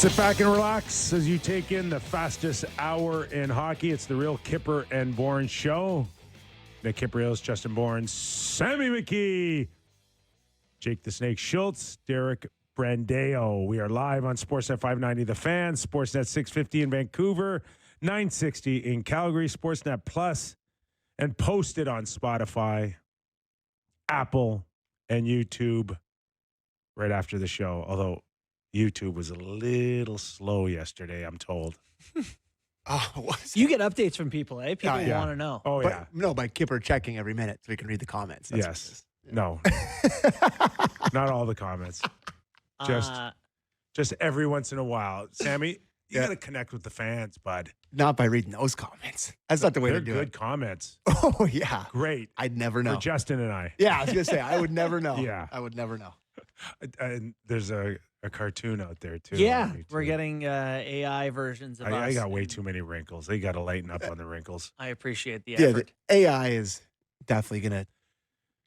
Sit back and relax as you take in the fastest hour in hockey. It's the real Kyper and Bourne show. Nick Kypreos, Justin Bourne, Sammy McKee, Jake the Snake Schultz, Derek Brandeo. We are live on Sportsnet 590 The Fan, Sportsnet 650 in Vancouver, 960 in Calgary, Sportsnet Plus, and posted on Spotify, Apple, and YouTube right after the show. Although YouTube was a little slow yesterday, I'm told. You get updates from people, eh? People want to know. Oh, yeah. No, by Kyper checking every minute so we can read the comments. That's Yes. No. Not all the comments. Just every once in a while. Sammy, you got to connect with the fans, bud. Not by reading those comments. That's not the way to do it. They're good comments. Oh, yeah. Great. I'd never know. For Justin and I. Yeah, I was going to say, I would never know. Yeah. I would never know. And there's a cartoon out there, too. Yeah, we're getting AI versions of us. I got way too many wrinkles. They got to lighten up on the wrinkles. I appreciate the effort. The AI is definitely going to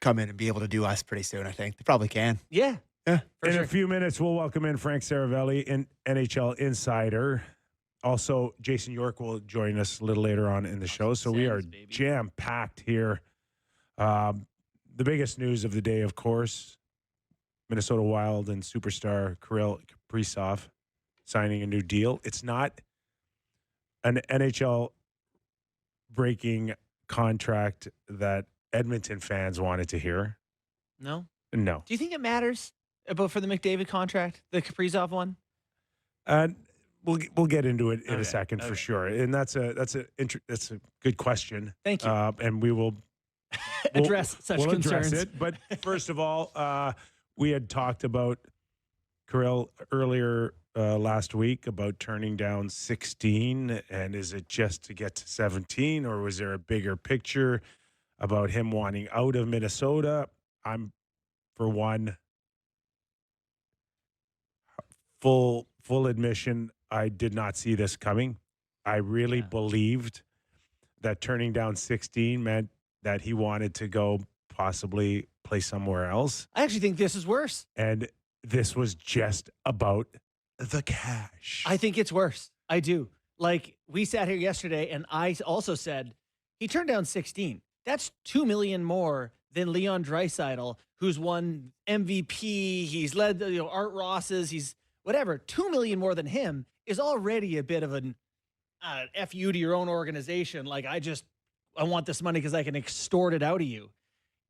come in and be able to do us pretty soon, I think. They probably can. Yeah. Yeah. In a few minutes, we'll welcome in Frank Seravalli, NHL insider. Also, Jason York will join us a little later on in the show. So we are jam-packed here. The biggest news of the day, of course, Minnesota Wild and superstar Kirill Kaprizov signing a new deal. It's not an NHL breaking contract that Edmonton fans wanted to hear. No? No. Do you think it matters about for the McDavid contract, the Kaprizov one? We'll get into it in a second for sure, and that's a good question. Thank you. And we will address such concerns. Address it. But first of all, we had talked about Kirill earlier last week about turning down 16, and is it just to get to 17, or was there a bigger picture about him wanting out of Minnesota? I'm, for one, full admission, I did not see this coming. I really believed that turning down 16 meant that he wanted to go possibly play somewhere else. I actually think this is worse. And this was just about the cash. I think it's worse. I do. Like, we sat here yesterday, and I also said he turned down 16. That's $2 million more than Leon Draisaitl, who's won MVP. He's led Art Ross's. He's whatever. $2 million more than him is already a bit of an F you to your own organization. Like, I want this money because I can extort it out of you.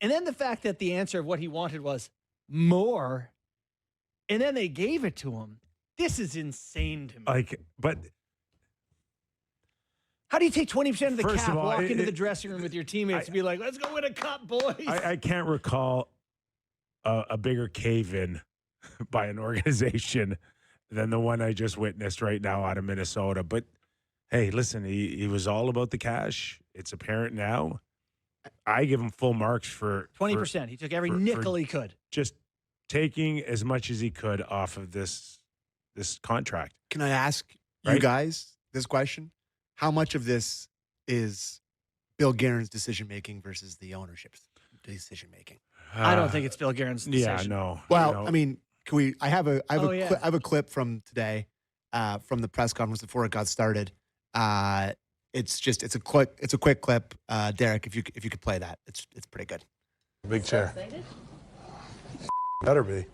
And then the fact that the answer of what he wanted was more, and then they gave it to him. This is insane to me. But how do you take 20% of the cap, all, walk into the dressing room with your teammates and be like, let's go win a cup, boys? I can't recall a bigger cave-in by an organization than the one I just witnessed right now out of Minnesota. But, hey, listen, he was all about the cash. It's apparent now. I give him full marks for 20%. He took every nickel he could. Just taking as much as he could off of this contract. Can I ask you guys this question? How much of this is Bill Guerin's decision-making versus the ownership's decision-making? I don't think it's Bill Guerin's decision. Yeah, no. Well, I mean, can we? I have a clip from today, from the press conference before it got started. It's a quick clip. Derek, if you could play that, it's pretty good. Big chair. Better be.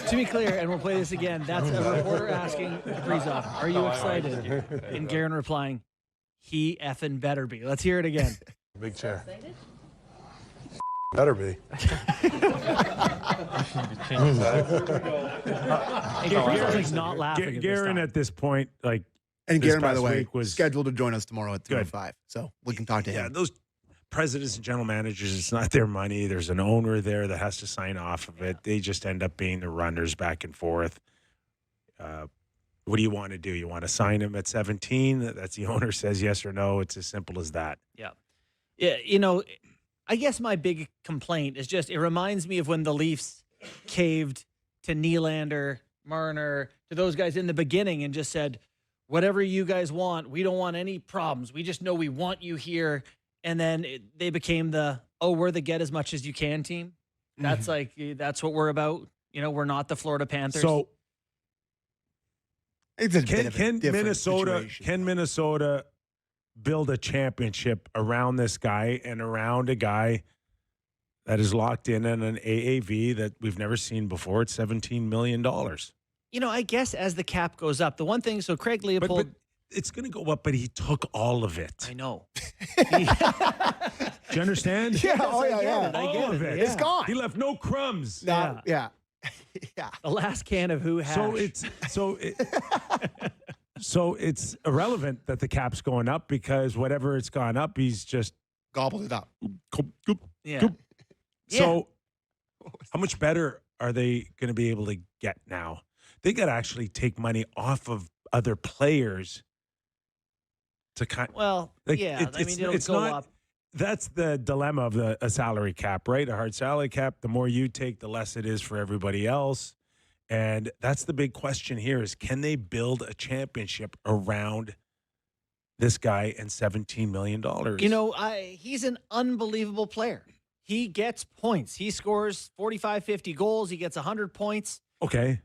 To be clear, and we'll play this again, that's a reporter asking Kaprizov, are you excited? And Guerin replying, he effing better be. Let's hear it again. Big chair. Better be. Guerin's not laughing. Guerin at this point, like, and Guerin, by the way, was scheduled to join us tomorrow at 3:05, so we can talk to him. Yeah, those presidents and general managers, it's not their money. There's an owner there that has to sign off of it. They just end up being the runners back and forth. What do you want to do? You want to sign him at 17? That's the owner says yes or no. It's as simple as that. Yeah. Yeah, I guess my big complaint is just it reminds me of when the Leafs caved to Nylander, Marner, to those guys in the beginning and just said, whatever you guys want, we don't want any problems. We just know we want you here. And then they became we're the get as much as you can team. That's that's what we're about. We're not the Florida Panthers. So It's a bit of a Can different Minnesota situation. can Minnesota build a championship around this guy and around a guy that is locked in on an AAV that we've never seen before? It's $17 million. I guess as the cap goes up, the one thing, so Craig Leopold. But it's going to go up, but he took all of it. I know. Do you understand? Yeah, I get All of it. it. Yeah. It's gone. He left no crumbs. Yeah. Yeah. The last can of Who hash. So it's irrelevant that the cap's going up because whatever it's gone up, he's just Gobbled it up. Yeah. So how much better are they going to be able to get now? They got to actually take money off of other players to kind. Well, it'll go up. That's the dilemma of a salary cap, right? A hard salary cap. The more you take, the less it is for everybody else. And that's the big question here: is can they build a championship around this guy and $17 million? He's an unbelievable player. He gets points. He scores 45, 50 goals. He gets 100 points. Okay.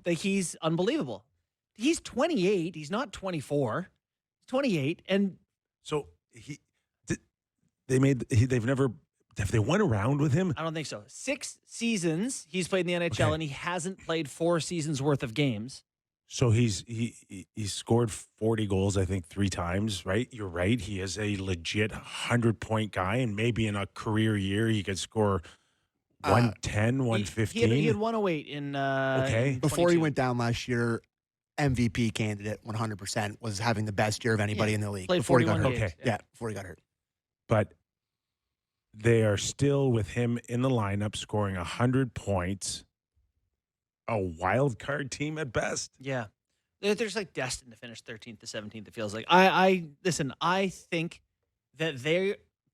He's unbelievable. He's 28. He's not 24. He's 28. And so they've never, have they won around with him? I don't think so. 6 seasons he's played in the NHL, and he hasn't played 4 seasons worth of games. So he's scored 40 goals, I think, 3 times, right? You're right. He is a legit 100-point guy, and maybe in a career year he could score 110, 115. He had 108 in in Before he 22. went down last year, MVP candidate 100% was having the best year of anybody in the league. Played Before he got 41 hurt. games. Okay. Yeah, before he got hurt. But they are still with him in the lineup, scoring 100 points. A wild card team at best. Yeah. They're just like destined to finish 13th to 17th, it feels like. I think that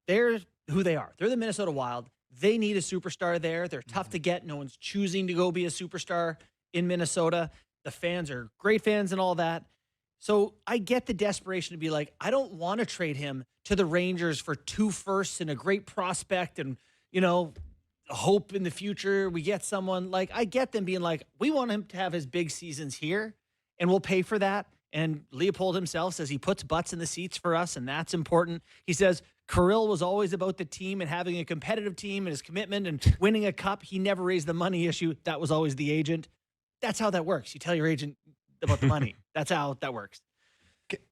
they're who they are. They're the Minnesota Wild. They need a superstar there. They're tough to get. No one's choosing to go be a superstar in Minnesota. The fans are great fans and all that. So I get the desperation to be like, I don't want to trade him to the Rangers for 2 firsts and a great prospect and, hope in the future we get someone. Like, I get them being like, we want him to have his big seasons here and we'll pay for that. And Leopold himself says he puts butts in the seats for us, and that's important. He says Kirill was always about the team and having a competitive team and his commitment and winning a cup. He never raised the money issue. That was always the agent. That's how that works. You tell your agent about the money. That's how that works.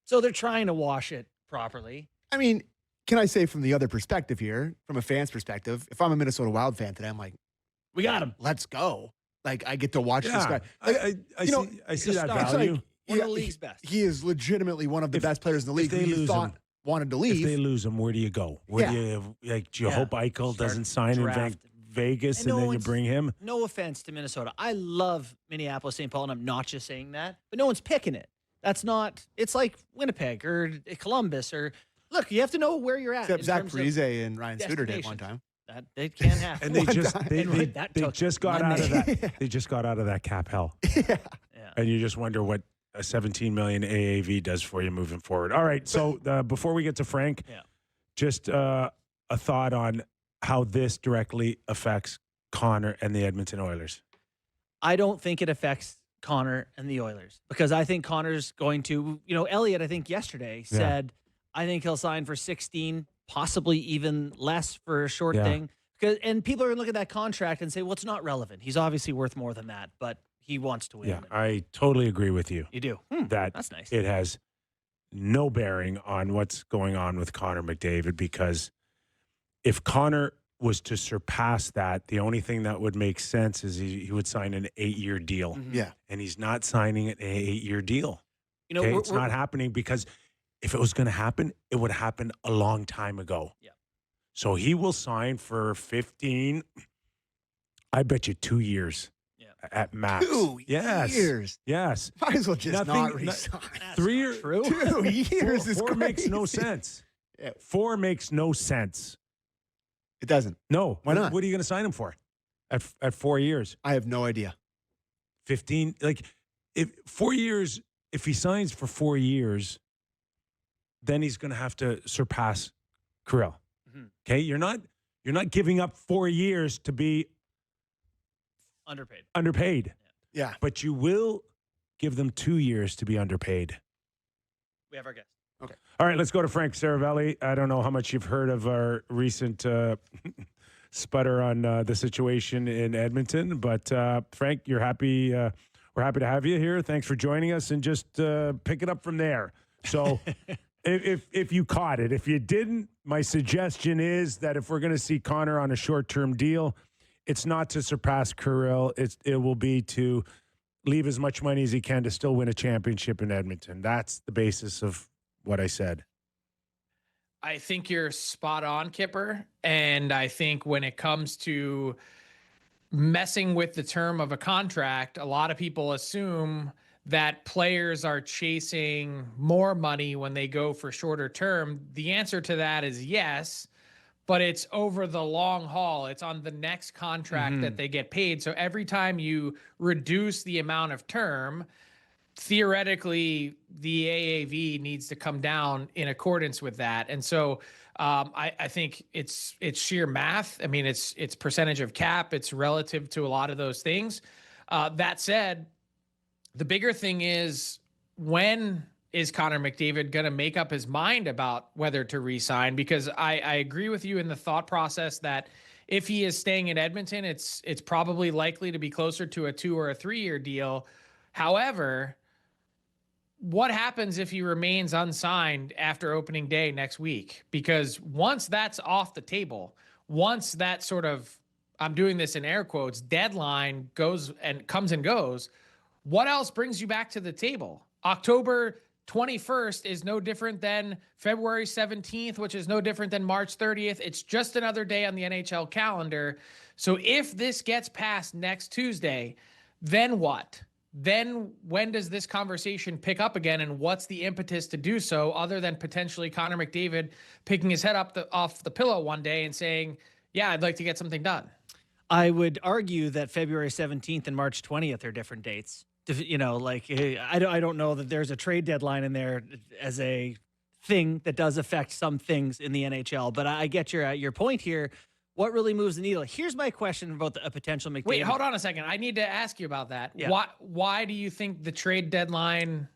So they're trying to wash it properly. I mean, can I say from the other perspective here, from a fan's perspective, if I'm a Minnesota Wild fan today, I'm like, we got him. Let's go. Like, I get to watch this guy. I see that value. One of the league's best. He is legitimately one of the best players in the league. If they You lose thought him, wanted to leave. If they lose him, where do you go? Where do you hope Eichel doesn't sign in Vegas and then you bring him? No offense to Minnesota. I love Minneapolis, St. Paul, and I'm not just saying that, but no one's picking it. That's not, it's like Winnipeg or Columbus or, look, you have to know where you're at. Except Zach Parise and Ryan Suter did one time. That it can't happen. And they just got out of that. They just got out of that cap hell. Yeah. And you just wonder what a 17 million AAV does for you moving forward. All right. So before we get to Frank, just a thought on how this directly affects Connor and the Edmonton Oilers. I don't think it affects Connor and the Oilers because I think Connor's going to, Elliott, I think yesterday said, I think he'll sign for 16, possibly even less for a short thing. And people are going to look at that contract and say, well, it's not relevant. He's obviously worth more than that, but he wants to win. Yeah, I totally agree with you. You do? That's nice. It has no bearing on what's going on with Connor McDavid because if Connor was to surpass that, the only thing that would make sense is he would sign an 8-year deal. Mm-hmm. Yeah. And he's not signing an 8-year deal. It's not happening because if it was going to happen, it would happen a long time ago. Yeah. So he will sign for 15, I bet you 2 years at max. 2 years? Yes. Might as well just not resign. 3 years. 2 years is four crazy. makes no sense. 4 makes no sense. It doesn't. No. Why not? What are you going to sign him for at 4 years? I have no idea. 15, if 4 years, if he signs for 4 years, then he's going to have to surpass Kirill. Mm-hmm. Okay, you're not giving up 4 years to be underpaid. Yeah. But you will give them 2 years to be underpaid. We have our guest. Okay. All right, let's go to Frank Seravalli. I don't know how much you've heard of our recent sputter on the situation in Edmonton, but Frank, you're happy. We're happy to have you here. Thanks for joining us, and just pick it up from there. So, if you caught it, if you didn't, my suggestion is that if we're going to see Connor on a short-term deal, it's not to surpass Kirill. It will be to leave as much money as he can to still win a championship in Edmonton. That's the basis of what I said. I think you're spot on, Kyper. And I think when it comes to messing with the term of a contract, a lot of people assume that players are chasing more money when they go for shorter term. The answer to that is yes, but it's over the long haul. It's on the next contract that they get paid. So every time you reduce the amount of term, theoretically, the AAV needs to come down in accordance with that. And so I think it's sheer math. I mean, it's percentage of cap. It's relative to a lot of those things. That said, the bigger thing is, when is Connor McDavid going to make up his mind about whether to re-sign? Because I agree with you in the thought process that if he is staying in Edmonton, it's probably likely to be closer to a 2 or a 3 year deal. However, what happens if he remains unsigned after opening day next week? Because once that's off the table, once that sort of, I'm doing this in air quotes, deadline goes and comes and goes, what else brings you back to the table? October 21st is no different than February 17th, which is no different than March 30th. It's just another day on the NHL calendar. So if this gets past next Tuesday, then what? Then when does this conversation pick up again, and what's the impetus to do so, other than potentially Connor McDavid picking his head up off the pillow one day and saying, yeah, I'd like to get something done? I would argue that February 17th and March 20th are different dates. You know, like, I don't know that there's a trade deadline in there as a thing that does affect some things in the NHL. But I get your point here. What really moves the needle? Here's my question about a potential McDavid. Wait, hold on a second. I need to ask you about that. Yeah. Why do you think the trade deadline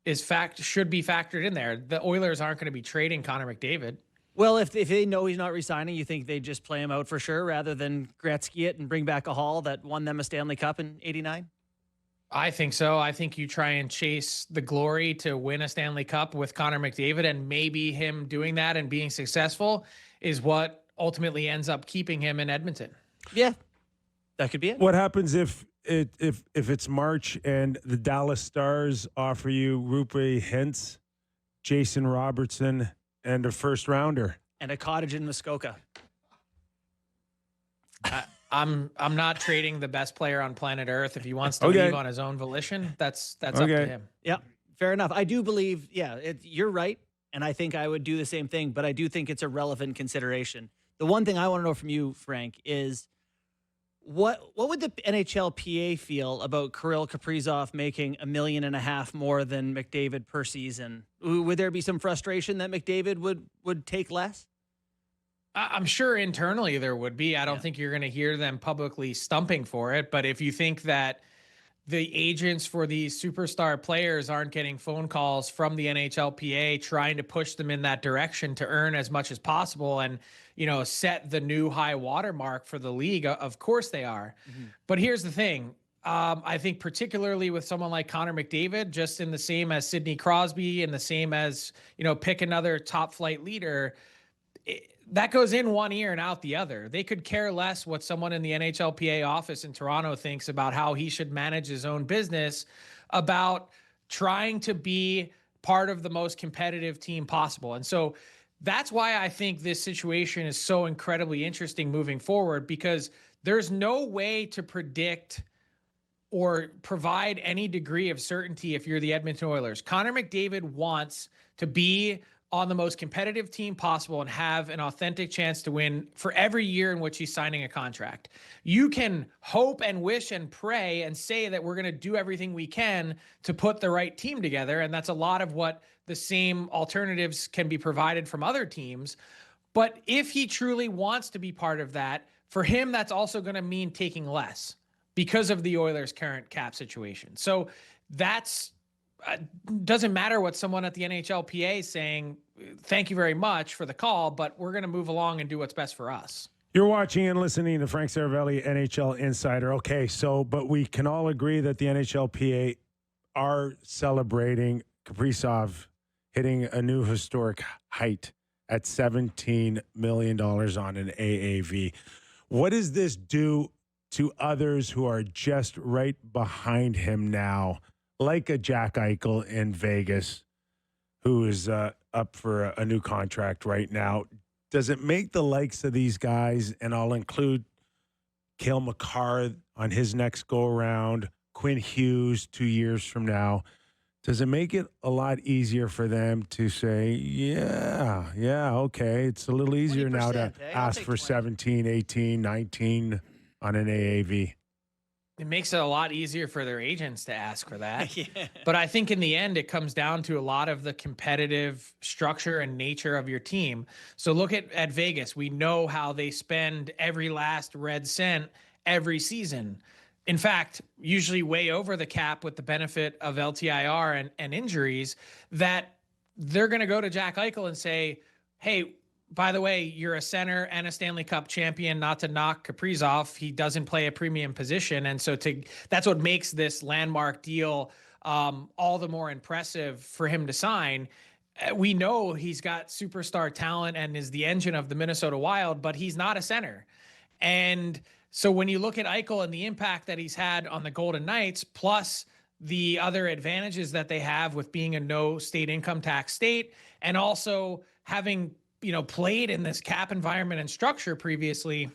should be factored in there? The Oilers aren't going to be trading Connor McDavid. Well, if they know he's not resigning, you think they just play him out for sure rather than Gretzky it and bring back a Hall that won them a Stanley Cup in '89? I think so. I think you try and chase the glory to win a Stanley Cup with Connor McDavid, and maybe him doing that and being successful is what ultimately ends up keeping him in Edmonton. Yeah, that could be it. What happens if it's March and the Dallas Stars offer you Roope Hintz, Jason Robertson, and a first rounder and a cottage in Muskoka? I'm not trading the best player on planet Earth. If he wants to leave on his own volition, that's up to him. Yeah, fair enough. I do believe, you're right, and I think I would do the same thing, but I do think it's a relevant consideration. The one thing I want to know from you, Frank, is what would the NHLPA feel about Kirill Kaprizov making $1.5 million more than McDavid per season? Would there be some frustration that McDavid would take less? I'm sure internally there would be. I don't think you're going to hear them publicly stumping for it. But if you think that the agents for these superstar players aren't getting phone calls from the NHLPA trying to push them in that direction to earn as much as possible and, set the new high watermark for the league, of course they are. Mm-hmm. But here's the thing. I think particularly with someone like Connor McDavid, just in the same as Sidney Crosby and the same as, pick another top flight leader, that goes in one ear and out the other. They could care less what someone in the NHLPA office in Toronto thinks about how he should manage his own business, about trying to be part of the most competitive team possible. And so that's why I think this situation is so incredibly interesting moving forward, because there's no way to predict or provide any degree of certainty if you're the Edmonton Oilers. Connor McDavid wants to be on the most competitive team possible and have an authentic chance to win for every year in which he's signing a contract. You can hope and wish and pray and say that we're going to do everything we can to put the right team together. And that's a lot of what the same alternatives can be provided from other teams. But if he truly wants to be part of that, for him, that's also going to mean taking less because of the Oilers' current cap situation. So that's doesn't matter what someone at the NHLPA is saying. Thank you very much for the call, but we're going to move along and do what's best for us. You're watching and listening to Frank Seravalli, NHL Insider. Okay, so, but we can all agree that the NHLPA are celebrating Kaprizov hitting a new historic height at $17 million on an AAV. What does this do to others who are just right behind him now, like a Jack Eichel in Vegas, who is up for a new contract right now? Does it make the likes of these guys, and I'll include Cale Makar on his next go-around, Quinn Hughes 2 years from now, does it make it a lot easier for them to say, yeah, okay, it's a little easier now to ask for 17, 18, 19 on an AAV? It makes it a lot easier for their agents to ask for that. Yeah. But I think in the end, it comes down to a lot of the competitive structure and nature of your team. So look at Vegas. We know how they spend every last red cent every season. In fact, usually way over the cap with the benefit of LTIR and injuries, that they're going to go to Jack Eichel and say, hey, by the way, you're a center and a Stanley Cup champion, not to knock Kaprizov. He doesn't play a premium position. And so that's what makes this landmark deal all the more impressive for him to sign. We know he's got superstar talent and is the engine of the Minnesota Wild, but he's not a center. And so when you look at Eichel and the impact that he's had on the Golden Knights, plus the other advantages that they have with being a no state income tax state, and also having played in this cap environment and structure previously,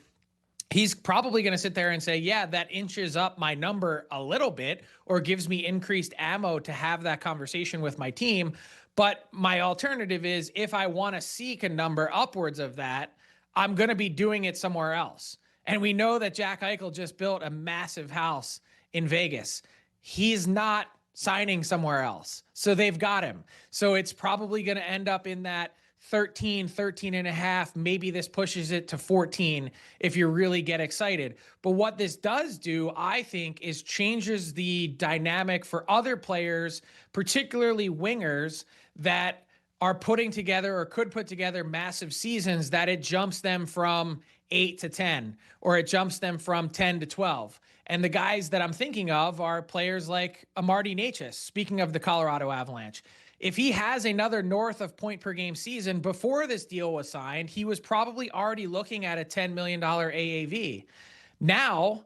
he's probably going to sit there and say, yeah, that inches up my number a little bit or gives me increased ammo to have that conversation with my team. But my alternative is, if I want to seek a number upwards of that, I'm going to be doing it somewhere else. And we know that Jack Eichel just built a massive house in Vegas. He's not signing somewhere else. So they've got him. So it's probably going to end up in that 13 and a half. Maybe this pushes it to 14 if you really get excited. But what this does do, I think, is changes the dynamic for other players, particularly wingers, that are putting together or could put together massive seasons, that it jumps them from 8 to 10, or it jumps them from 10 to 12. And the guys that I'm thinking of are players like Marty Necas, speaking of the Colorado Avalanche. If he has another north of point per game season before this deal was signed, he was probably already looking at a $10 million AAV. Now,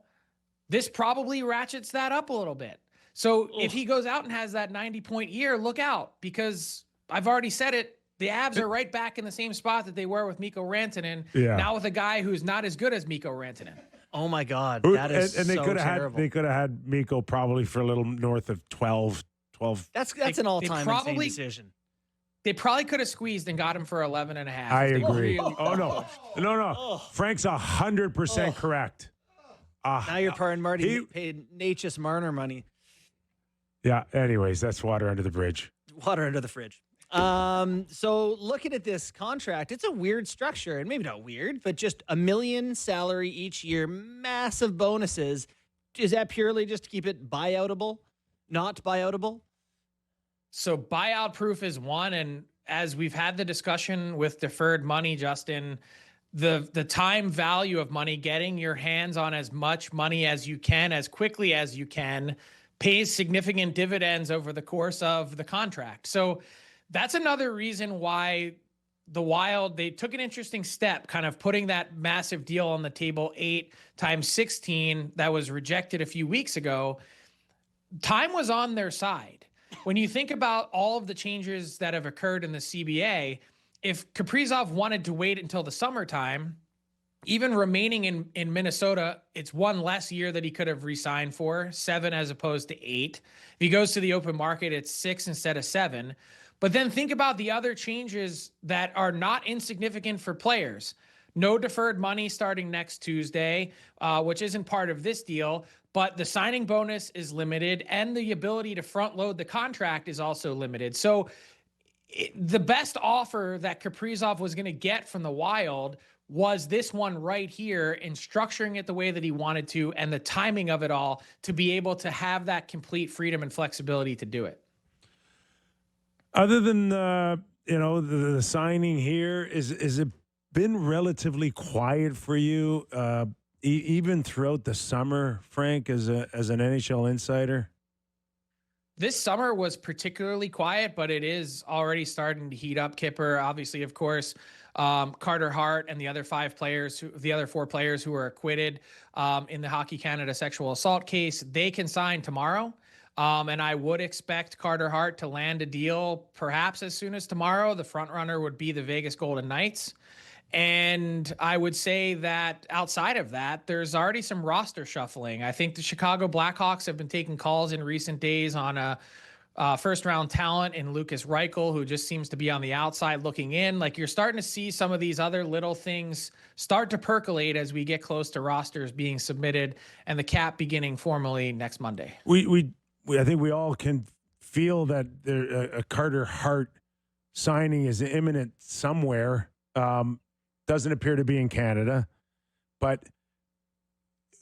this probably ratchets that up a little bit. So if he goes out and has that 90-point year, look out, because I've already said it. The Avs are right back in the same spot that they were with Mikko Rantanen. Yeah. Now with a guy who's not as good as Mikko Rantanen. Oh my God, that is and they so terrible. They could have had Mikko probably for a little north of 12. That's an all-time insane decision. They probably could have squeezed and got him for 11 and a half. I agree. No. Frank's 100% correct. Now you're paying Marty paid Necas Marner money. Yeah. Anyways, that's water under the bridge. Water under the fridge. So looking at this contract, it's a weird structure, and maybe not weird, but just $1 million salary each year, massive bonuses. Is that purely just to keep it buyoutable, not buyoutable? So buyout proof is one. And as we've had the discussion with deferred money, Justin, the time value of money, getting your hands on as much money as you can, as quickly as you can, pays significant dividends over the course of the contract. So that's another reason why the Wild, they took an interesting step, kind of putting that massive deal on the table, 8 times 16, that was rejected a few weeks ago. Time was on their side. When you think about all of the changes that have occurred in the CBA, if Kaprizov wanted to wait until the summertime, even remaining in Minnesota, it's one less year that he could have re-signed for, 7 as opposed to 8. If he goes to the open market, it's 6 instead of 7. But then think about the other changes that are not insignificant for players. No deferred money starting next Tuesday, which isn't part of this deal, but the signing bonus is limited and the ability to front load the contract is also limited. So the best offer that Kaprizov was going to get from the Wild was this one right here in structuring it the way that he wanted to and the timing of it all to be able to have that complete freedom and flexibility to do it. Other than the signing here, is it been relatively quiet for you, even throughout the summer, Frank, as an NHL insider? This summer was particularly quiet, but it is already starting to heat up, Kyper. Obviously, of course, Carter Hart and the other four players who were acquitted in the Hockey Canada sexual assault case, they can sign tomorrow. And I would expect Carter Hart to land a deal perhaps as soon as tomorrow. The front runner would be the Vegas Golden Knights. And I would say that outside of that, there's already some roster shuffling. I think the Chicago Blackhawks have been taking calls in recent days on a first-round talent in Lucas Reichel, who just seems to be on the outside looking in. Like, you're starting to see some of these other little things start to percolate as we get close to rosters being submitted and the cap beginning formally next Monday. I think we all can feel that a Carter Hart signing is imminent somewhere. Doesn't appear to be in Canada, but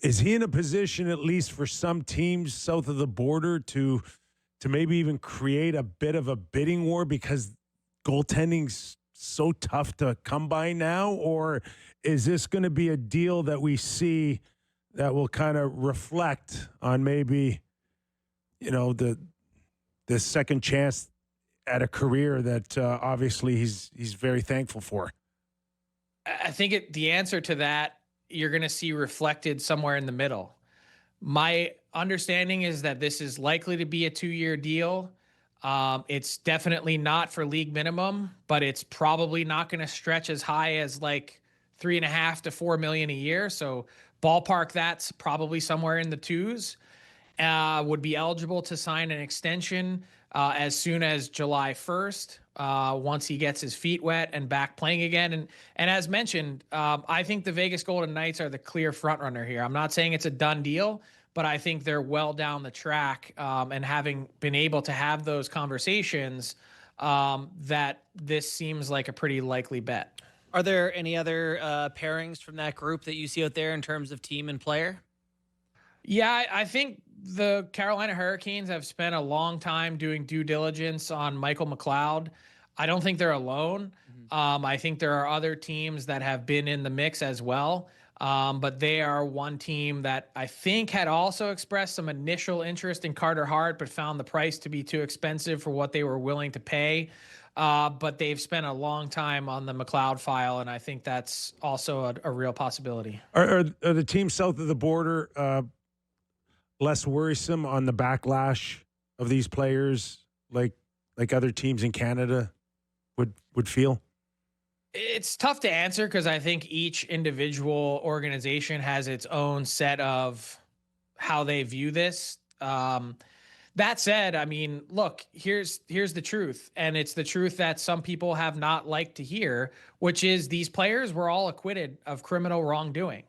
is he in a position, at least for some teams south of the border, to maybe even create a bit of a bidding war because goaltending's so tough to come by now? Or is this going to be a deal that we see that will kind of reflect on maybe, the second chance at a career that obviously he's very thankful for? I think the answer to that, you're going to see reflected somewhere in the middle. My understanding is that this is likely to be a 2-year deal. It's definitely not for league minimum, but it's probably not going to stretch as high as like $3.5 to $4 million a year. So ballpark, that's probably somewhere in the twos. Would be eligible to sign an extension as soon as July 1st, once he gets his feet wet and back playing again. And as mentioned, I think the Vegas Golden Knights are the clear front runner here. I'm not saying it's a done deal, but I think they're well down the track, and having been able to have those conversations, that this seems like a pretty likely bet. Are there any other pairings from that group that you see out there in terms of team and player? Yeah, I think the Carolina Hurricanes have spent a long time doing due diligence on Michael McLeod. I don't think they're alone. I think there are other teams that have been in the mix as well. But they are one team that I think had also expressed some initial interest in Carter Hart, but found the price to be too expensive for what they were willing to pay. But they've spent a long time on the McLeod file, and I think that's also a real possibility. Are the teams south of the border less worrisome on the backlash of these players like other teams in Canada would feel? It's tough to answer because I think each individual organization has its own set of how they view this. That said, I mean, look, here's the truth. And it's the truth that some people have not liked to hear, which is these players were all acquitted of criminal wrongdoing.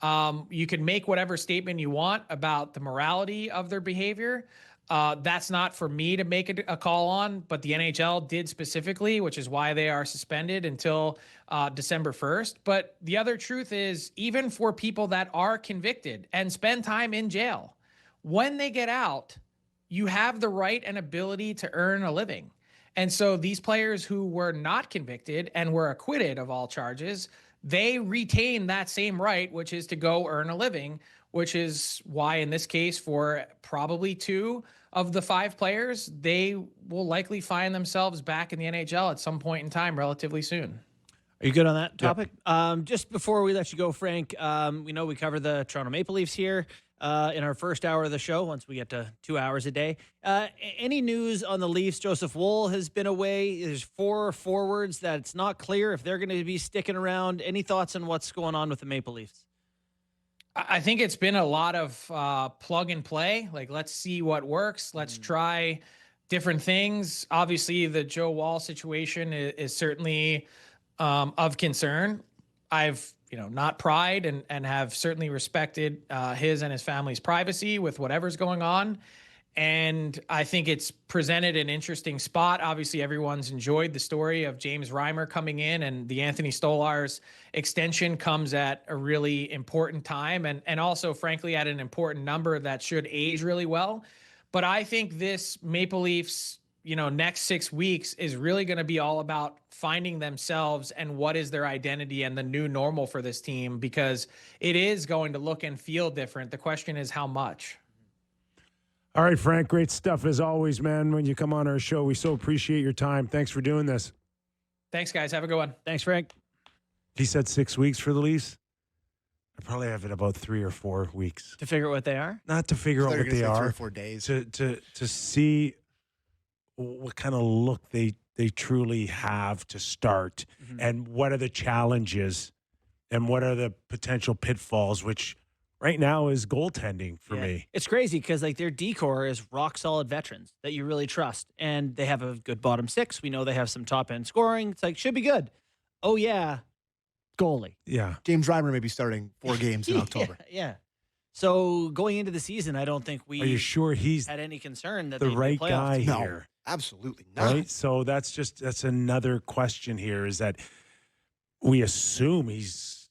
You can make whatever statement you want about the morality of their behavior. That's not for me to make a call on, but the NHL did specifically, which is why they are suspended until December 1st. But the other truth is, even for people that are convicted and spend time in jail, when they get out, you have the right and ability to earn a living. And so these players who were not convicted and were acquitted of all charges, they retain that same right, which is to go earn a living, which is why in this case, for probably 2 of the 5 players, they will likely find themselves back in the NHL at some point in time relatively soon. Are you good on that topic? Yep. Just before we let you go, Frank, we know we cover the Toronto Maple Leafs here in our first hour of the show, once we get to 2 hours a day. Any news on the Leafs? Joseph Woll has been away. There's 4 forwards that it's not clear if they're going to be sticking around. Any thoughts on what's going on with the Maple Leafs? I think it's been a lot of plug and play. Like, let's see what works. Let's try different things. Obviously, the Joe Woll situation is certainly of concern. I've not pried and have certainly respected his and his family's privacy with whatever's going on. And I think it's presented an interesting spot. Obviously, everyone's enjoyed the story of James Reimer coming in, and the Anthony Stolarz extension comes at a really important time, and also, frankly, at an important number that should age really well. But I think this Maple Leafs, next 6 weeks is really going to be all about finding themselves and what is their identity and the new normal for this team, because it is going to look and feel different. The question is how much. All right, Frank, great stuff as always, man. When you come on our show, we so appreciate your time. Thanks for doing this. Thanks, guys. Have a good one. Thanks, Frank. He said 6 weeks for the Leafs. I probably have it about 3 or 4 weeks. To figure out what they are? Not to figure out what they are. 3 or 4 days. To see what kind of look they truly have to start, and what are the challenges and what are the potential pitfalls, which right now is goaltending for me. It's crazy because their decor is rock solid veterans that you really trust, and they have a good bottom six. We know they have some top end scoring. It's should be good. Oh yeah, goalie. Yeah, James Reimer may be starting 4 games in October. Yeah. So going into the season, I don't think we. Are you sure he's had any concern that the right guy No, here? absolutely not. Right. So that's another question here. Is that we assume he's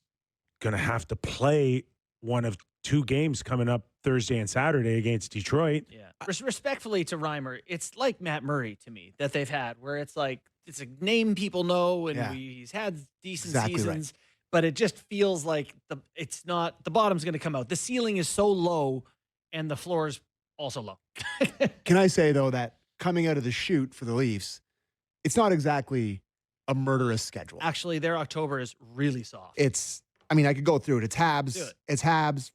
going to have to play one of 2 games coming up Thursday and Saturday against Detroit. Yeah. Respectfully to Reimer, it's like Matt Murray to me that they've had, where it's a name people know, and he's had decent seasons, right. But it just feels like the bottom's going to come out. The ceiling is so low, and the floor is also low. Can I say though that coming out of the chute for the Leafs, it's not exactly a murderous schedule. Actually, their October is really soft. I could go through it. It's Habs. It's Habs,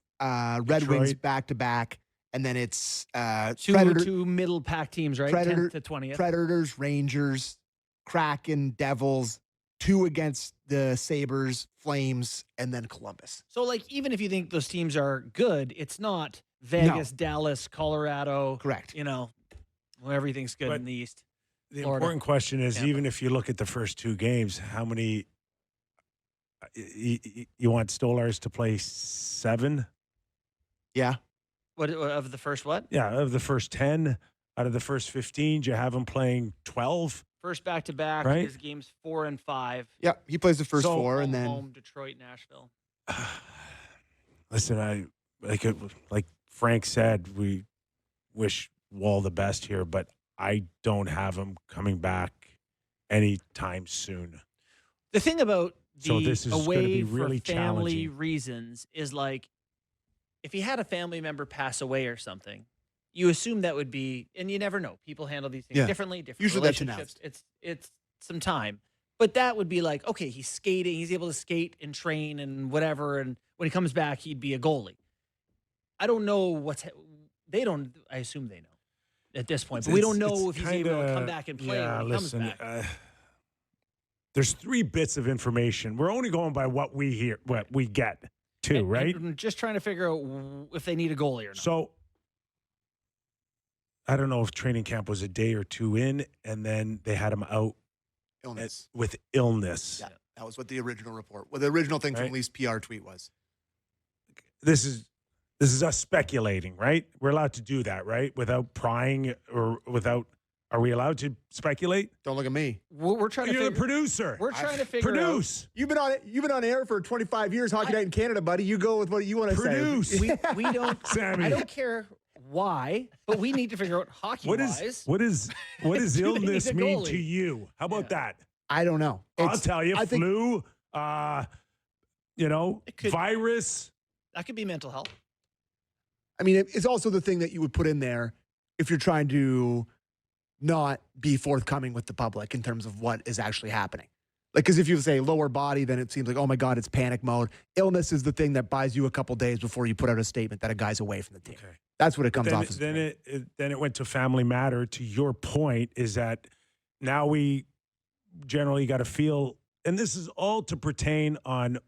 Red Wings back to back, and then it's two middle pack teams, right? 10th to 20th. Predators, Rangers, Kraken, Devils, 2 against the Sabres, Flames, and then Columbus. So, even if you think those teams are good, it's not Vegas, Dallas, Colorado. Correct. Where everything's good in the East. The Florida, important question is, Tampa. even if you look at the first 2 games, how many you want Stolarz to play 7? Yeah. What of the first what? Yeah, of the first 10, out of the first 15, do you have him playing 12? First back-to-back, right? His games 4 and 5. Yeah, he plays the first 4, and then home, Detroit, Nashville. Listen, like Frank said, we wish Wall the best here, but I don't have him coming back anytime soon. The thing about this is away going to be really for family challenging. reasons is if he had a family member pass away or something, you assume that would be, and you never know. People handle these things differently, different usually relationships. It's some time. But that would be okay, he's skating, he's able to skate and train and whatever, and when he comes back, he'd be a goalie. I don't know I assume they know at this point, but we don't know if he's able to come back and play when he comes back. There's 3 bits of information. We're only going by what we hear, what we get, too, right? I'm just trying to figure out if they need a goalie or not. So, I don't know if training camp was a day or 2 in, and then they had him out with illness. Yeah, that was what the original report, the original thing from Leafs PR tweet was. This is us speculating, right? We're allowed to do that, right? Without prying or without. Are we allowed to speculate? Don't look at me. We're trying to. You're the producer. We're trying to figure produce. You've been on air for 25 years, Hockey Night in Canada, buddy. You go with what you want to say. Produce. We don't. Sammy. I don't care why, but we need to figure out hockey-wise. What does illness mean to you? How about that? I don't know. I'll tell you. Flu. Virus. That could be mental health. It's also the thing that you would put in there if you're trying to not be forthcoming with the public in terms of what is actually happening. Because if you say lower body, then it seems like, oh my God, it's panic mode. Illness is the thing that buys you a couple days before you put out a statement that a guy's away from the team. Okay. That's what it comes off as. Then it went to family matter. To your point, is that now we generally got to feel, and this is all to pertain on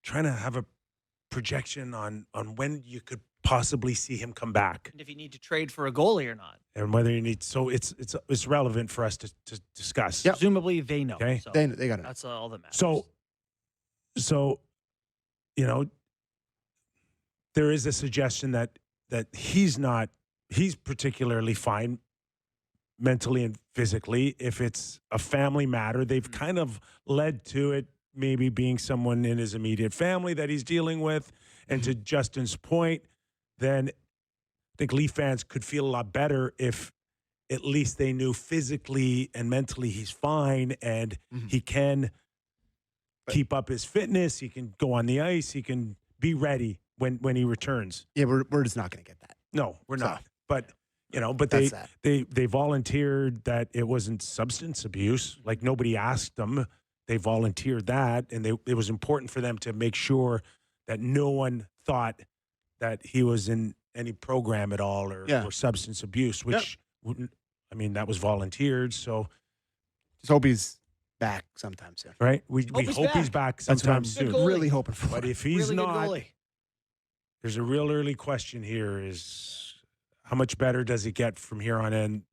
trying to have a projection on when you could possibly see him come back, and if you need to trade for a goalie or not, and whether you need. So it's relevant for us to discuss. Yep. Presumably they know. Okay, so they got it. That's all that matters. So there is a suggestion that he's not he's particularly fine mentally and physically. If it's a family matter, they've kind of led to it maybe being someone in his immediate family that he's dealing with. And to Justin's point, then I think Leaf fans could feel a lot better if at least they knew physically and mentally he's fine and he can keep up his fitness. He can go on the ice. He can be ready when he returns. Yeah, we're just not going to get that. No, we're not. But they volunteered that it wasn't substance abuse. Like nobody asked them. They volunteered that, and it was important for them to make sure that no one thought that he was in any program at all or substance abuse, which wouldn't. I mean, that was volunteered. So just hope he's back sometime soon. Right? We hope he's back sometime soon. Really hoping for. But if he's not, there's a real early question here: is how much better does it get from here on in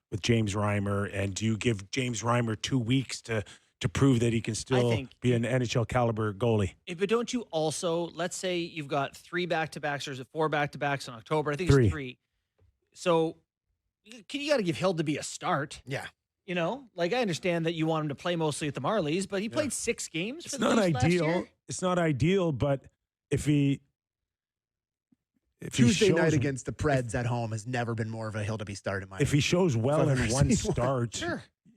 with James Reimer? And do you give James Reimer 2 weeks to prove that he can still be an NHL caliber goalie? But don't you also, let's say you've got 3 back-to-backs, or is it 4 back-to-backs in October? I think it's 3. So you got to give Hildeby a start. Yeah. You know, like I understand that you want him to play mostly at the Marlies, but he played 6 games for the Leafs last year. It's not ideal, but if Tuesday night against the Preds at home has never been more of a Hildeby start in my. If he shows well in one start,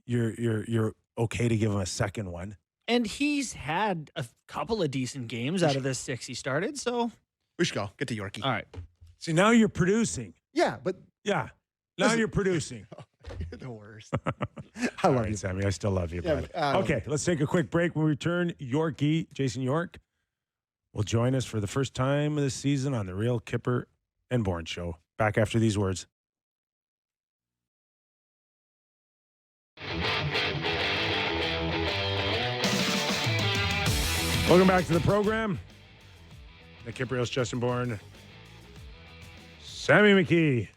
you're okay to give him a second one. And he's had a couple of decent games out of this 6 he started, so we should go get to Yorkie. All right. See, now you're producing. Yeah, but now you're producing. You're the worst. I love you, Sammy. I still love you, bud. Okay, let's take a quick break. When we return, Yorkie, Jason York, will join us for the first time of the season on the Real Kyper and Bourne Show. Back after these words. Welcome back to the program. The Kypreos, Justin Bourne, Sammy McKee.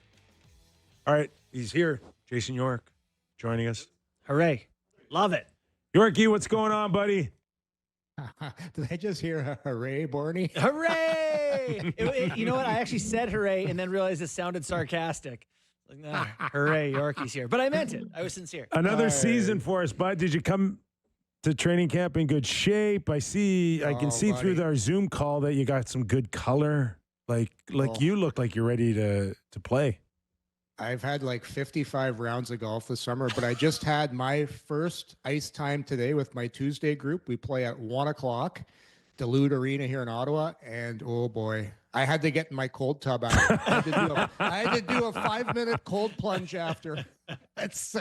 All right, he's here. Jason York joining us. Hooray. Love it. Yorkie, what's going on, buddy? Did I just hear hooray, Bourne? Hooray! You know what? I actually said hooray and then realized it sounded sarcastic. Like, nah, hooray, Yorkie's here. But I meant it. I was sincere. Another season for us, bud. Did you come to training camp in good shape? I can see through our Zoom call that you got some good color. Like you look like you're ready to play. I've had like 55 rounds of golf this summer, but I just had my first ice time today with my Tuesday group. We play at 1 o'clock, Duluth Arena here in Ottawa. And oh boy, I had to get in my cold tub out. I had to do a 5-minute cold plunge after. It's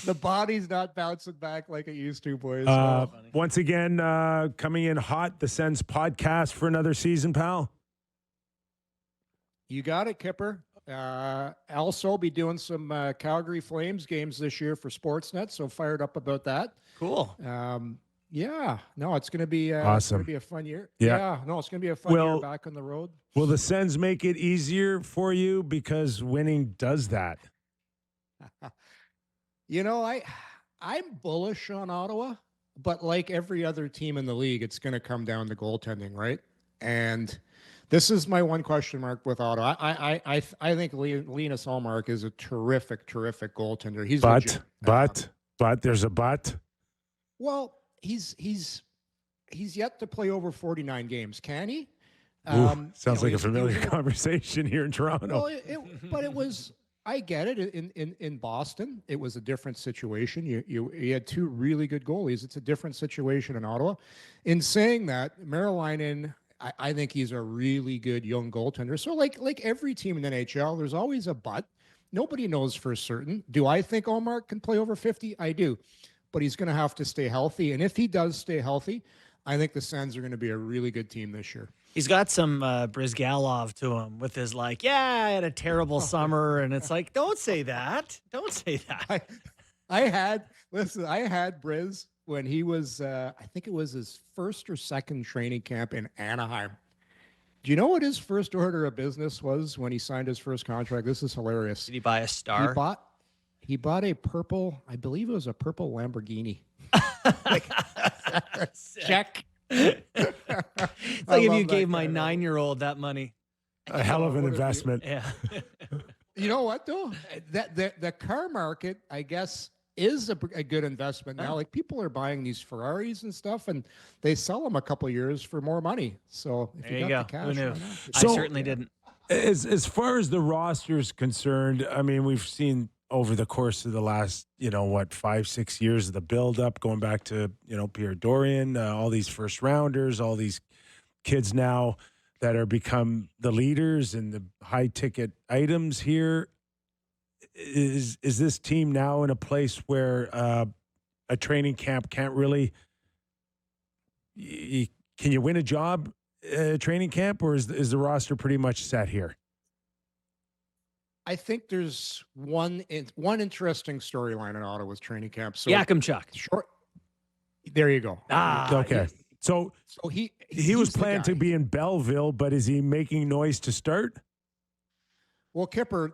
the body's not bouncing back like it used to, boys. Once again, coming in hot, the Sens podcast for another season, pal. You got it, Kyper. Also be doing some Calgary Flames games this year for Sportsnet, so fired up about that. Cool. It's going to be awesome. It's going to be a fun year. It's going to be a fun year back on the road. Will the Sens make it easier for you because winning does that? You know, I'm bullish on Ottawa, but like every other team in the league, it's going to come down to goaltending, right? And this is my one question mark with Ottawa. I think Linus Ullmark is a terrific goaltender. He's but there's a but. Well, he's yet to play over 49 games. Can he? Sounds like a familiar conversation here in Toronto. Well, but it was. I get it. In Boston, it was a different situation. You had 2 really good goalies. It's a different situation in Ottawa. In saying that, Merrilainen, I think he's a really good young goaltender. So like every team in the NHL, there's always a but. Nobody knows for certain. Do I think Ullmark can play over 50? I do. But he's going to have to stay healthy. And if he does stay healthy, I think the Sens are going to be a really good team this year. He's got some Brizgalov to him with his I had a terrible summer. And it's like, don't say that. Don't say that. I had Briz when he was, I think it was his first or second training camp in Anaheim. Do you know what his first order of business was when he signed his first contract? This is hilarious. Did he buy a star? He bought a purple, I believe it was a purple Lamborghini. Check. It's like if you gave my 9-year-old that money. A hell of an investment. Yeah. You know what though? That the car market, I guess, is a good investment now. Like people are buying these Ferraris and stuff, and they sell them a couple of years for more money. So if There you you got go. the cash, Who knew? why not? I certainly didn't. As far as the roster is concerned, I mean, we've seen over the course of the last, 5-6 years of the buildup, going back to, Pierre Dorian, all these first rounders, all these kids now that are become the leaders and the high ticket items here. Is this team now in a place where a training camp can't really? Can you win a job? Training camp, or is the roster pretty much set here? I think there's one interesting storyline in Ottawa's training camp. So Yakimchuk. Short. There you go. Okay. So he was planned to be in Belleville, but is he making noise to start? Well, Kipper,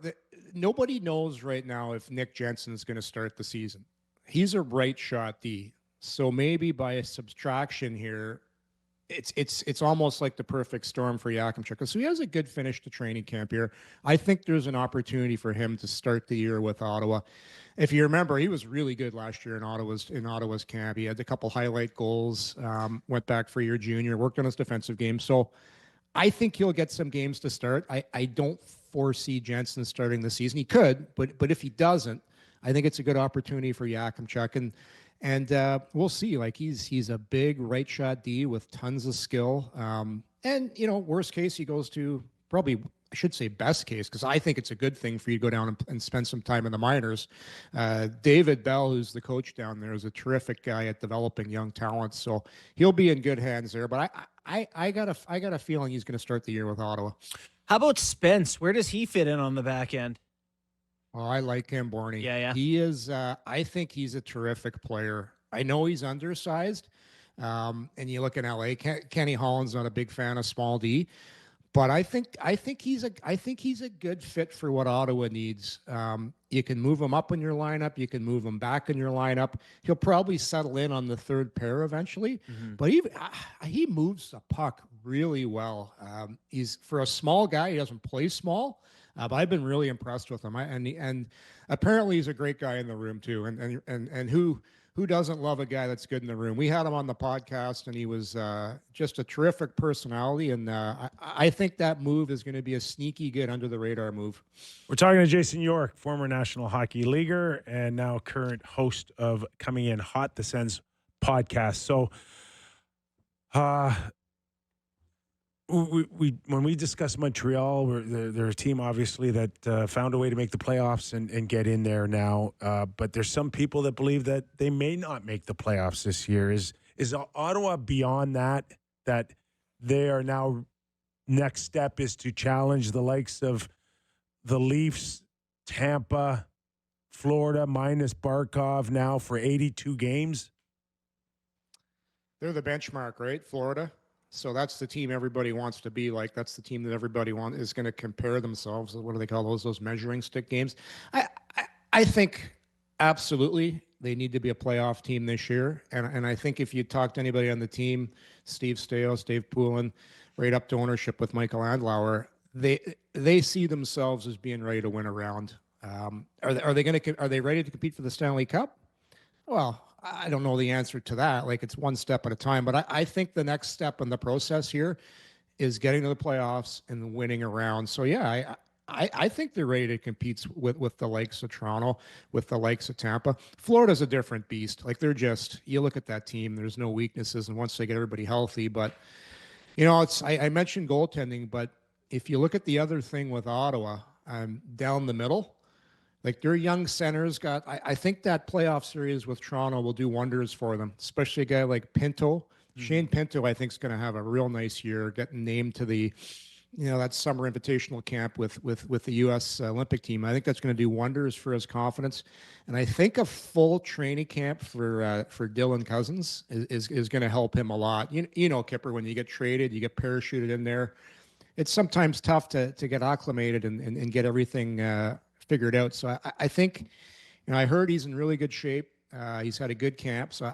nobody knows right now if Nick Jensen is going to start the season. He's a right shot D, so maybe by a subtraction here, it's almost like the perfect storm for Yakimchuk. So he has a good finish to training camp here. I think there's an opportunity for him to start the year with Ottawa. If you remember, he was really good last year in Ottawa's camp. He had a couple highlight goals, went back for year junior, worked on his defensive game. So I think he'll get some games to start. I don't foresee Jensen starting the season. He could, but if he doesn't, I think it's a good opportunity for Yakimchuk. And we'll see. Like he's a big right shot D with tons of skill. And worst case, he goes to probably, I should say best case, because I think it's a good thing for you to go down and spend some time in the minors. David Bell, who's the coach down there, is a terrific guy at developing young talent. So he'll be in good hands there. But I got a feeling he's going to start the year with Ottawa. How about Spence? Where does he fit in on the back end? Oh, I like him, Bourne. Yeah. He is, I think he's a terrific player. I know he's undersized. And you look in LA, Kenny Holland's not a big fan of small D, but I think he's a good fit for what Ottawa needs. You can move him up in your lineup. You can move him back in your lineup. He'll probably settle in on the third pair eventually, but he moves the puck really well. He's, for a small guy, he doesn't play small. But I've been really impressed with him, and apparently he's a great guy in the room too. And who doesn't love a guy that's good in the room? We had him on the podcast, and he was just a terrific personality. And I think that move is going to be a sneaky good under the radar move. We're talking to Jason York, former National Hockey Leaguer and now current host of Coming In Hot, the Sens podcast. So, when we discuss Montreal, they're a team obviously that found a way to make the playoffs and get in there now. But there's some people that believe that they may not make the playoffs this year. Is Ottawa beyond that they are now, next step is to challenge the likes of the Leafs, Tampa, Florida, minus Barkov now for 82 games? They're the benchmark, right? Florida. So that's the team everybody wants to be like. That's the team that everybody is going to compare themselves. What do they call those measuring stick games? I think absolutely they need to be a playoff team this year. And I think if you talk to anybody on the team, Steve Stais, Dave Poulin, right up to ownership with Michael Andlauer, they see themselves as being ready to win a round. Are they ready to compete for the Stanley Cup? Well, I don't know the answer to that. Like, it's one step at a time. But I think the next step in the process here is getting to the playoffs and winning a round. So, yeah, I think they're ready to compete with the likes of Toronto, with the likes of Tampa. Florida's a different beast. Like, you look at that team, there's no weaknesses. And once they get everybody healthy, but, I mentioned goaltending, but if you look at the other thing with Ottawa, down the middle, like their young centers I think that playoff series with Toronto will do wonders for them, especially a guy like Pinto. Mm-hmm. Shane Pinto, I think, is going to have a real nice year, getting named to the, that summer invitational camp with the U.S. Olympic team. I think that's going to do wonders for his confidence. And I think a full training camp for Dylan Cousins is going to help him a lot. Kipper, when you get traded, you get parachuted in there. It's sometimes tough to get acclimated and get everything figured out. So I think, I heard he's in really good shape. He's had a good camp. So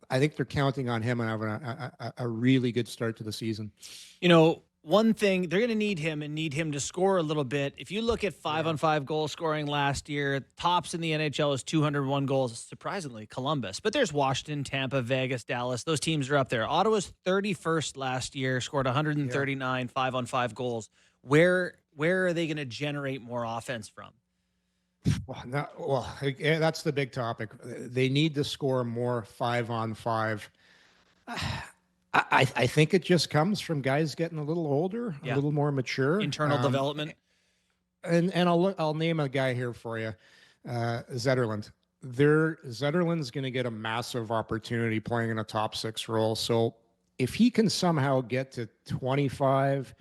I think they're counting on him and having a really good start to the season. one thing, they're going to need him and need him to score a little bit. If you look at 5-on-5 goal scoring last year, tops in the NHL is 201 goals, surprisingly, Columbus. But there's Washington, Tampa, Vegas, Dallas. Those teams are up there. Ottawa's 31st last year, scored 139 5-on-5 goals. Where are they going to generate more offense from? That's the big topic. They need to score more 5-on-5. I think it just comes from guys getting a little older, a little more mature. Internal development. And I'll name a guy here for you, Zetterlund. Zetterlund's going to get a massive opportunity playing in a top 6 role. So if he can somehow get to 25,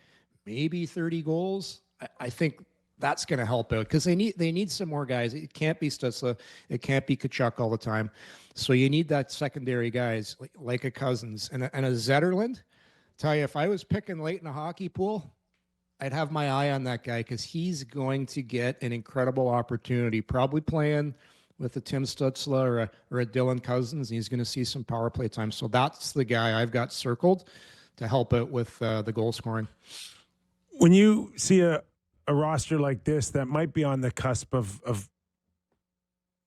maybe 30 goals, I think that's going to help out, because they need some more guys. It can't be Stützle. It can't be Tkachuk all the time. So you need that secondary guys like a Cousins and a Zetterlund. Tell you, if I was picking late in a hockey pool, I'd have my eye on that guy, because he's going to get an incredible opportunity, probably playing with a Tim Stützle or a Dylan Cousins, and he's going to see some power play time. So that's the guy I've got circled to help out with the goal scoring. When you see a roster like this that might be on the cusp of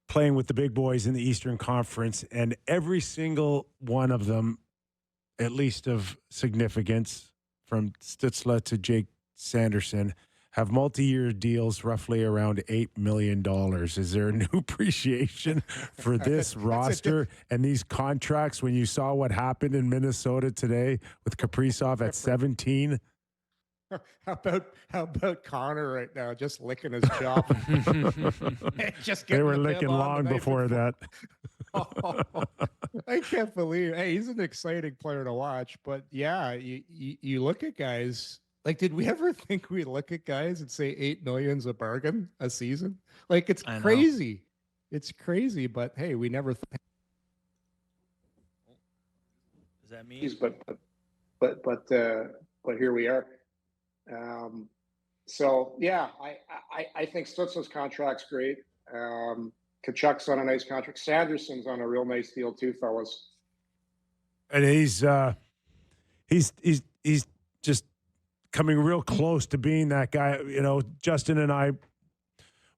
playing with the big boys in the Eastern Conference, and every single one of them, at least of significance, from Stützle to Jake Sanderson, have multi-year deals roughly around $8 million. Is there a new appreciation for this roster and these contracts when you saw what happened in Minnesota today with Kaprizov at 17? How about Connor right now, just licking his chop? They were licking long before that. I can't believe. Hey, he's an exciting player to watch. But yeah, you look at guys. Like, did we ever think we'd look at guys and say $8 million's a bargain a season? Like, it's crazy. It's crazy. But hey, we never. Does that mean? But here we are. So yeah, I think Stützle's contract's great. Tkachuk's on a nice contract. Sanderson's on a real nice deal too, fellas. And he's just coming real close to being that guy. You know, Justin and I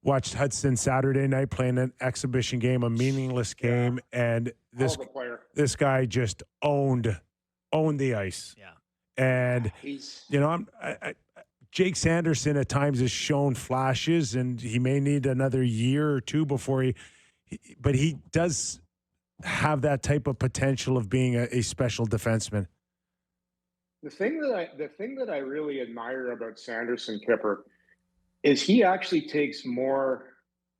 watched Hudson Saturday night playing an exhibition game, a meaningless game, and this guy just owned the ice. Yeah. And Jake Sanderson at times has shown flashes, and he may need another year or two before but he does have that type of potential of being a special defenseman. The thing that I really admire about Sanderson, Kipper, is he actually takes more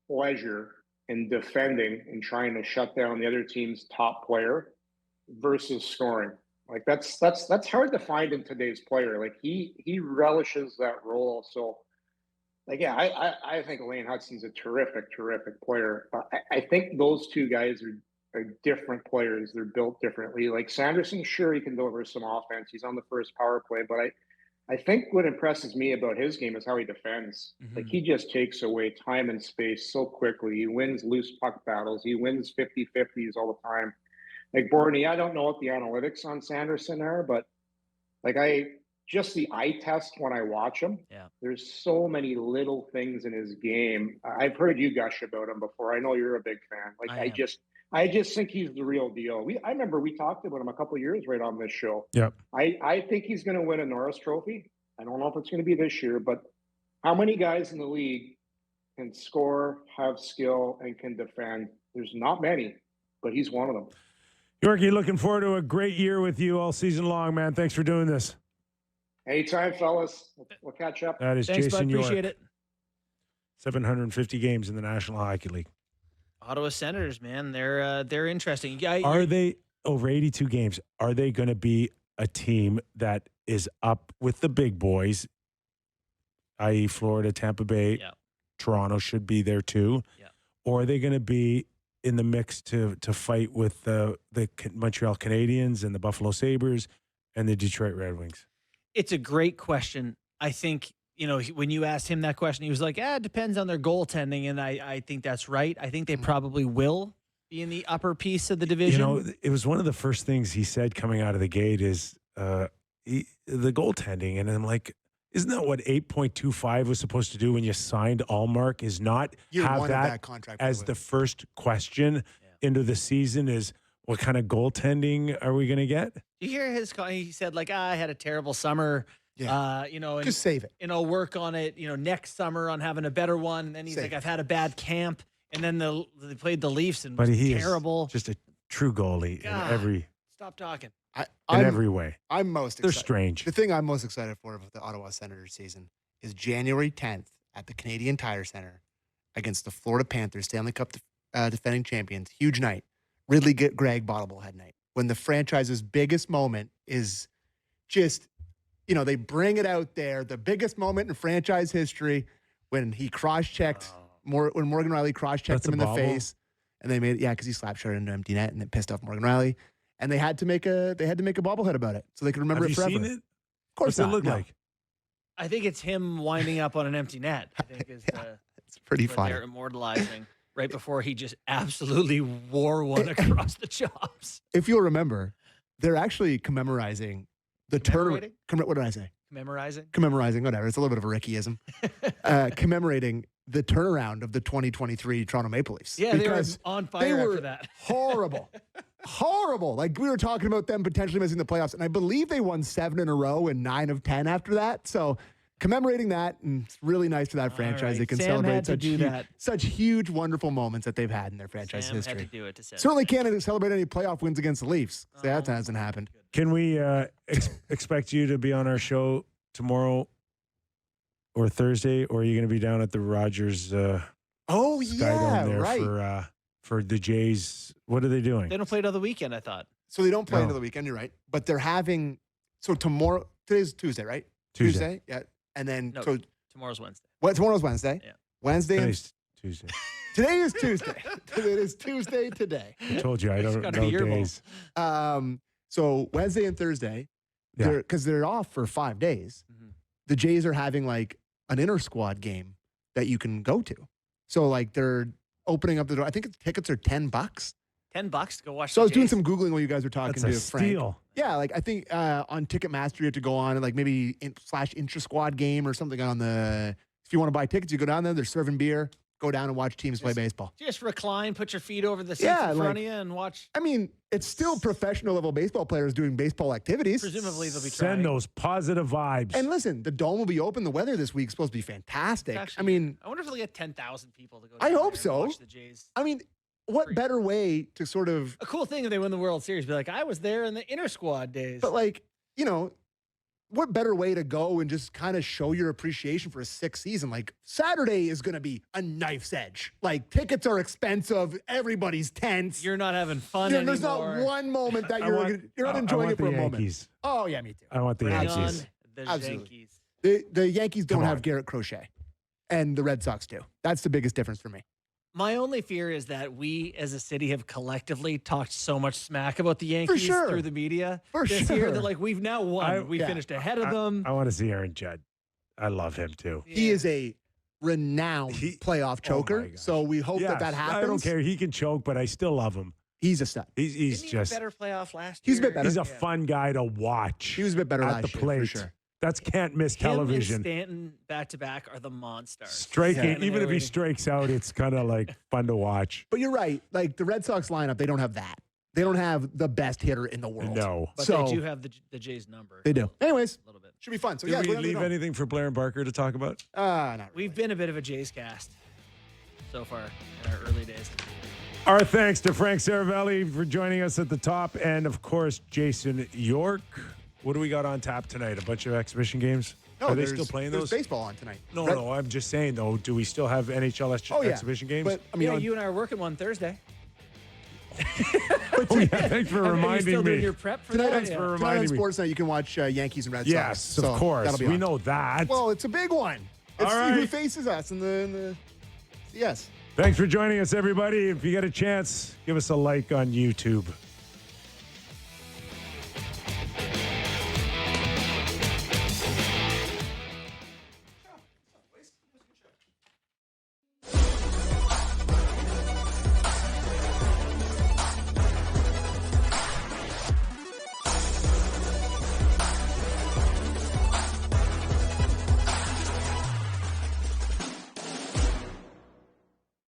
pleasure in defending and trying to shut down the other team's top player versus scoring. Like that's hard to find in today's player. Like he relishes that role. So, like, yeah, I think Lane Hudson's a terrific player. I think those two guys are different players. They're built differently. Like Sanderson, sure, he can deliver some offense. He's on the first power play, but I think what impresses me about his game is how he defends. Mm-hmm. Like, he just takes away time and space so quickly. He wins loose puck battles. He wins 50-50s all the time. Like, Bourne, I don't know what the analytics on Sanderson are, but like just the eye test when I watch him, there's so many little things in his game. I've heard you gush about him before. I know you're a big fan. Like, I just think he's the real deal. I remember we talked about him a couple of years right on this show. Yep. I think he's going to win a Norris Trophy. I don't know if it's going to be this year, but how many guys in the league can score, have skill, and can defend? There's not many, but he's one of them. Yorkie, looking forward to a great year with you all season long, man. Thanks for doing this. Anytime, fellas. We'll catch up. That is Thanks, Jason bud. Appreciate York. it. 750 games in the National Hockey League. Ottawa Senators, man, they're interesting. Are they over 82 games? Are they going to be a team that is up with the big boys, i.e., Florida, Tampa Bay, Toronto should be there too, or are they going to be in the mix to fight with the Montreal Canadiens and the Buffalo Sabres and the Detroit Red Wings? It's a great question. I think, when you asked him that question, he was like, it depends on their goaltending. And I think that's right. I think they probably will be in the upper piece of the division. It was one of the first things he said coming out of the gate is the goaltending, and I'm like, isn't that what 8.25 was supposed to do when you signed Ullmark? Is not have that contract as the first question into the season? Is what kind of goaltending are we going to get? You hear he said like, I had a terrible summer. Yeah. And, just save it. Work on it, next summer on having a better one. And then he's like, I've had a bad camp. And then they played the Leafs and he was terrible. Just a true goalie in every. Stop talking. In every way. I'm most excited. They're strange. The thing I'm most excited for about the Ottawa Senators season is January 10th at the Canadian Tire Center against the Florida Panthers, Stanley Cup defending champions. Huge night. Ridley Gregg bobblehead night. When the franchise's biggest moment is just, they bring it out there. The biggest moment in franchise history when he cross-checked, when Morgan Riley cross-checked him in the face. And they made it, because he slap shot into an empty net and it pissed off Morgan Riley. And they had to make a bobblehead about it so they could remember it forever. Have you seen it? Of course, what's it look like? I think it's him winding up on an empty net. I think it's pretty funny. They're immortalizing right before he just absolutely wore one across the chops. If you'll remember, they're actually commemorizing the turnaround. What did I say? Commemorizing, whatever. It's a little bit of a Rickyism. Commemorating the turnaround of the 2023 Toronto Maple Leafs. Yeah, they were on fire after that. Horrible. Horrible. Like, we were talking about them potentially missing the playoffs, and I believe they won 7 in a row and 9 of 10 after that. So commemorating that, and it's really nice for that franchise. They can celebrate such huge, wonderful moments that they've had in their franchise history. Had to do it to certainly can't celebrate any playoff wins against the Leafs. So that hasn't happened. Can we expect you to be on our show tomorrow or Thursday, or are you going to be down at the Rogers Skydome there for the Jays? What are they doing? They don't play another weekend, I thought. So they don't play another weekend, you're right. But they're having tomorrow, today's Tuesday, right? Tuesday. Yeah. And then tomorrow's Wednesday. Tomorrow's Wednesday. Yeah. Today's Tuesday. Today is Tuesday. It is Tuesday today. I told you I don't know days. So Wednesday and Thursday, because they're off for 5 days, the Jays are having like an inter-squad game that you can go to. So like they're opening up the door. I think tickets are $10. $10 to go watch. So I was doing some Googling while you guys were talking That's to Frank. Steal. Yeah, like I think on Ticketmaster you have to go on and like maybe / intra-squad game or something on the. If you want to buy tickets, you go down there. They're serving beer. Go down and watch teams play baseball. Just recline, put your feet over the seats in front of you, and watch. I mean, it's still professional level baseball players doing baseball activities. Presumably they'll be trying. Send those positive vibes. And listen, the Dome will be open. The weather this week is supposed to be fantastic. Actually, I wonder if they'll get 10,000 people to go. I hope so. Watch the Jays. I mean, what better way to sort of a cool thing if they win the World Series? Be like, I was there in the inter squad days. But like, what better way to go and just kind of show your appreciation for a 6th season? Like, Saturday is going to be a knife's edge. Like, tickets are expensive. Everybody's tense. You're not having fun anymore. There's not one moment that you're not enjoying it for a moment. Oh, yeah, me too. I want the Yankees. Yankees. The Yankees don't have Garrett Crochet, and the Red Sox do. That's the biggest difference for me. My only fear is that we, as a city, have collectively talked so much smack about the Yankees through the media this year that, like, we've now won. We finished ahead of them. I want to see Aaron Judd. I love him, too. Yeah. He is a renowned playoff choker, so we hope that happens. I don't care. He can choke, but I still love him. He's a stud. He's just a better playoff last year. He's a bit better. He's a fun guy to watch. He was a bit better at last the year, plate. for sure. That's can't miss television. Him and Stanton back-to-back are the monsters. Striking, even if he strikes out, it's kind of like fun to watch. But you're right. Like the Red Sox lineup, they don't have that. They don't have the best hitter in the world. No. But they do have the Jays number. They do. Anyways, a little bit. Should be fun. So Did we leave anything for Blair and Barker to talk about? Not really. We've been a bit of a Jays cast so far in our early days. Our thanks to Frank Seravalli for joining us at the top, and of course Jason York. What do we got on tap tonight? A bunch of exhibition games? No, are they still playing those? There's baseball on tonight. No. I'm just saying though. Do we still have NHL exhibition games? But I mean, you and I are working one Thursday. Thanks for reminding me. Your prep for tonight, that? tonight on SportsNet, you can watch Yankees and Red Sox. Yes, of course. We know that. Well, it's a big one. It's who faces us in the yes. Thanks for joining us, everybody. If you get a chance, give us a like on YouTube.